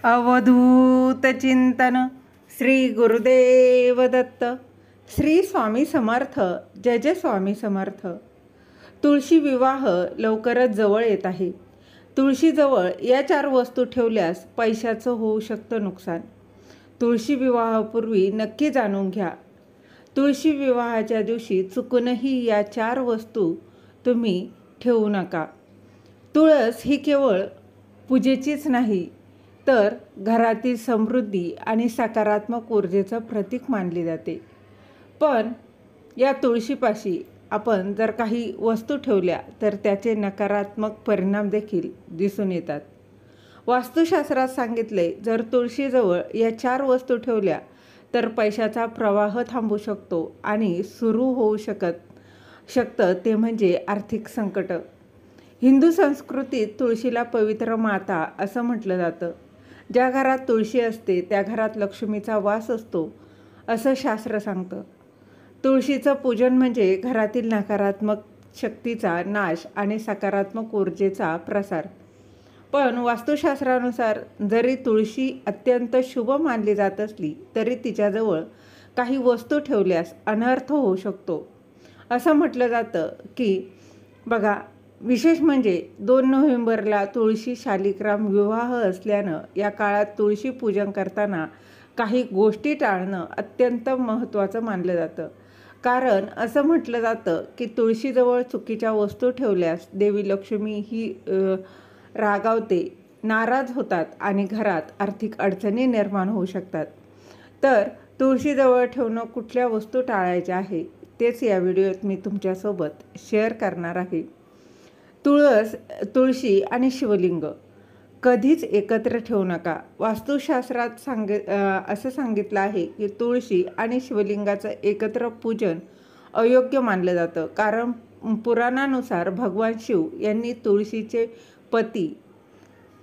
अवधूत चिंतन श्री गुरुदेव दत्त. श्री स्वामी समर्थ. जय जय स्वामी समर्थ. तुळशी विवाह लवकरच जवळ येत आहे. तुळशीजवळ या 4 वस्तू ठेवल्यास पैशाचं होऊ शकतं नुकसान. तुळशी विवाहापूर्वी नक्की जाणून घ्या. तुळशी विवाहाच्या दिवशी चुकूनही या 4 वस्तू तुम्ही ठेवू नका. तुळस ही केवळ पूजेचीच नाही तर घरातील समृद्धी आणि सकारात्मक ऊर्जेचं प्रतीक मानली जाते. पण या तुळशीपाशी आपण जर काही वस्तू ठेवल्या तर त्याचे नकारात्मक परिणाम देखील दिसून येतात. वास्तुशास्त्रात सांगितले, जर तुळशीजवळ या 4 वस्तू ठेवल्या तर पैशाचा प्रवाह थांबू शकतो आणि सुरू होऊ शकतं ते म्हणजे आर्थिक संकट. हिंदू संस्कृतीत तुळशीला पवित्र माता असं म्हटलं जातं. ज्या घरात तुळशी असते त्या घरात लक्ष्मीचा वास असतो असं शास्त्र सांगतं. तुळशीचं पूजन म्हणजे घरातील नकारात्मक शक्तीचा नाश आणि सकारात्मक ऊर्जेचा प्रसार. पण वास्तुशास्त्रानुसार जरी तुळशी अत्यंत शुभ मानली जात असली तरी तिच्याजवळ काही वस्तू ठेवल्यास अनर्थ होऊ शकतो. असं म्हटलं जातं की बघा, विशेष म्हणजे 2 नोव्हेंबरला तुळशी शालिग्राम विवाह असल्यानं या काळात तुळशी पूजन करताना काही गोष्टी टाळणं अत्यंत महत्त्वाचं मानलं जातं. कारण असं म्हटलं जातं की तुळशीजवळ चुकीच्या वस्तू ठेवल्यास देवी लक्ष्मी ही रागावते, नाराज होतात आणि घरात आर्थिक अडचणी निर्माण होऊ शकतात. तर तुळशीजवळ ठेवणं कुठल्या वस्तू टाळायच्या आहे तेच या व्हिडिओत मी तुमच्यासोबत शेअर करणार आहे. तुळशी आणि शिवलिंग कधीच एकत्र ठेवू नका. वास्तुशास्त्रात असं सांगितलं आहे की तुळशी आणि शिवलिंगाचं एकत्र पूजन अयोग्य मानलं जातं. कारण पुराणानुसार भगवान शिव यांनी तुळशीचे पती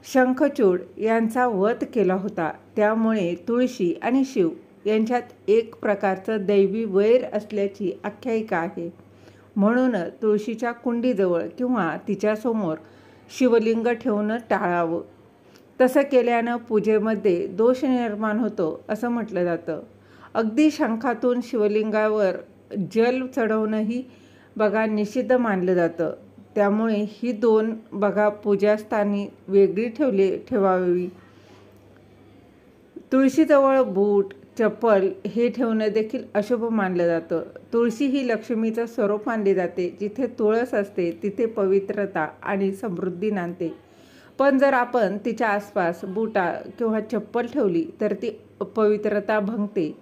शंखचूड यांचा वध केला होता. त्यामुळे तुळशी आणि शिव यांच्यात एक प्रकारचं दैवी वैर असल्याची आख्यायिका आहे. म्हणून तुळशीच्या कुंडीजवळ किंवा तिच्यासमोर शिवलिंग ठेवणं टाळावं. तसं केल्यानं पूजेमध्ये दोष निर्माण होतो असं म्हटलं जातं. अगदी शंखातून शिवलिंगावर जल चढवणंही बघा निषिद्ध मानलं जातं. त्यामुळे ही 2 बघा पूजास्थानी वेगळी ठेवावी. तुळशीजवळ बूट, चप्पल हे ठेवणं देखील अशुभ मानलं जातं. तुळशी ही लक्ष्मीचं स्वरूप मानली जाते. जिथे तुळस असते तिथे पवित्रता आणि समृद्धी नांदते. पण जर आपण तिच्या आसपास बुटा किंवा चप्पल ठेवली तर ती पवित्रता भंगते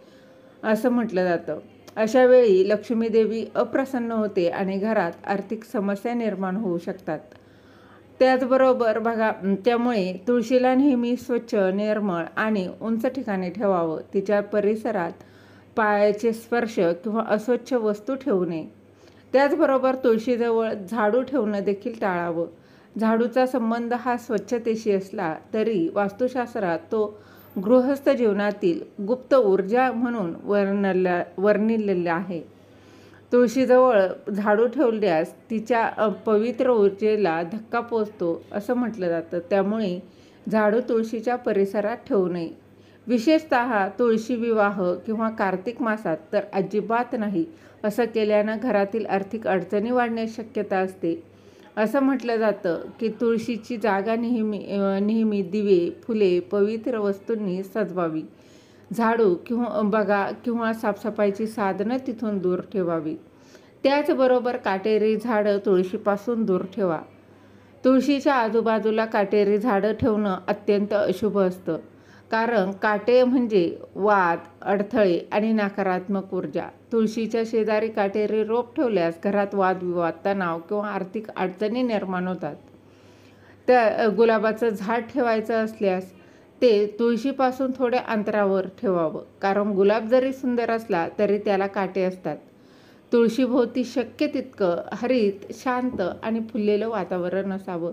असं म्हटलं जातं. अशा वेळी लक्ष्मी देवी अप्रसन्न होते आणि घरात आर्थिक समस्या निर्माण होऊ शकतात. त्याचबरोबर बघा, त्यामुळे तुळशीला नेहमी स्वच्छ, निर्मळ आणि उंच ठिकाणी ठेवावं. तिच्या परिसरात पायाचे स्पर्श किंवा अस्वच्छ वस्तू ठेवू नये. त्याचबरोबर तुळशीजवळ झाडू ठेवणं देखील टाळावं. झाडूचा संबंध हा स्वच्छतेशी असला तरी वास्तुशास्त्रात तो गृहस्थ जीवनातील गुप्त ऊर्जा म्हणून वर्णिलेला आहे. तुळशीजवळ झाडू ठेवल्यास तिच्या पवित्र ऊर्जेला धक्का पोचतो असं म्हटलं जातं. त्यामुळे झाडू तुळशीच्या परिसरात ठेवू नये. विशेषतः तुळशी विवाह किंवा कार्तिक मासात तर अजिबात नाही. असं केल्यानं घरातील आर्थिक अडचणी वाढण्याची शक्यता असते. असं म्हटलं जातं की तुळशीची जागा नेहमी दिवे, फुले, पवित्र वस्तूंनी सजवावी. झाडू किंवा साफसफाईची साधनं तिथून दूर ठेवावी. त्याचबरोबर काटेरी झाडं तुळशीपासून दूर ठेवा. तुळशीच्या आजूबाजूला काटेरी झाडं ठेवणं अत्यंत अशुभ असतं. कारण काटे म्हणजे वाद, अडथळे आणि नकारात्मक ऊर्जा. तुळशीच्या शेजारी काटेरी रोप ठेवल्यास घरात वादविवाद, तणाव किंवा आर्थिक अडचणी निर्माण होतात. त्या गुलाबाचं झाड ठेवायचं असल्यास ते तुळशीपासून थोड्या अंतरावर ठेवावं. कारण गुलाब जरी सुंदर असला तरी त्याला काटे असतात. तुळशीभोवती शक्य तितकं हरित, शांत आणि फुललेलं वातावरण असावं.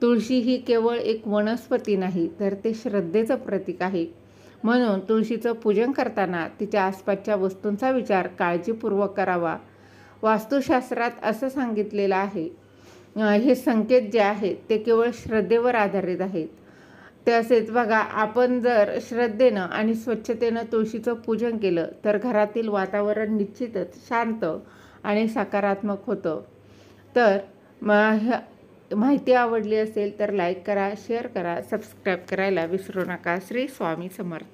तुळशी ही केवळ एक वनस्पती नाही तर ते श्रद्धेचं प्रतीक आहे. म्हणून तुळशीचं पूजन करताना तिच्या आसपासच्या वस्तूंचा विचार काळजीपूर्वक करावा. वास्तुशास्त्रात असं सांगितलेलं आहे, हे संकेत जे आहेत ते केवळ श्रद्धेवर आधारित आहेत. तसेच बघा, आपण जर श्रद्धेनं आणि स्वच्छतेनं तुळशीचं पूजन केलं तर घरातील वातावरण निश्चितच शांत आणि सकारात्मक होतं. तर माहिती आवडली असेल तर लाईक करा, शेअर करा, सबस्क्राईब करायला विसरू नका. श्री स्वामी समर्थ.